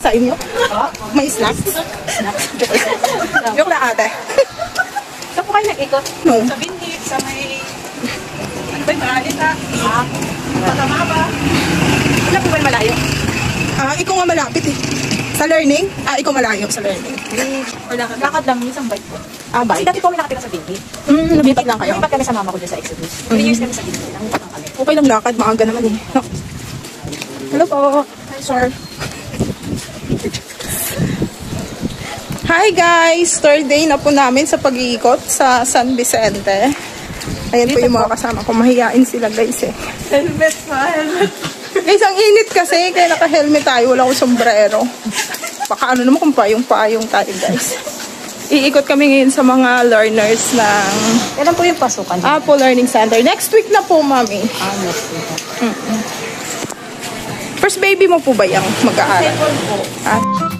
sa inyo? May snacks? Joke na ate. Saan po kayo nag-ikot? No. Sa Binhik, sa may... Ano ba yung Maralita? Patama ba? Wala po ba yung malayo? Ikaw nga malapit eh. Sa learning? Ikaw malayo sa learning. Lakad lang, isang bike po. Bye. Kasi dati po kami nakatira sa Binhik. Lumipat lang kayo. Lumipat kami sa mama ko dyan sa Exodus. 3 years kami sa Binhik. Lumipat lang kami. Okay lang lakad, maaga naman eh. No. Hello po. Hi sir. Hi guys! Third day na po namin sa pag-iikot sa San Vicente. Ayan po yung mga kasama ko. Mahiyain sila guys eh. Helmet pa, helmet. Guys, ang init kasi, kaya naka-helmet tayo. Wala akong sombrero. Baka ano naman kung payong tayo guys. Iikot kami ngayon sa mga learners ng... Kailan po yung pasukan? Apple Learning Center. Next week na po, mami. Next week. First baby mo po ba yung mag-aaral? Second po.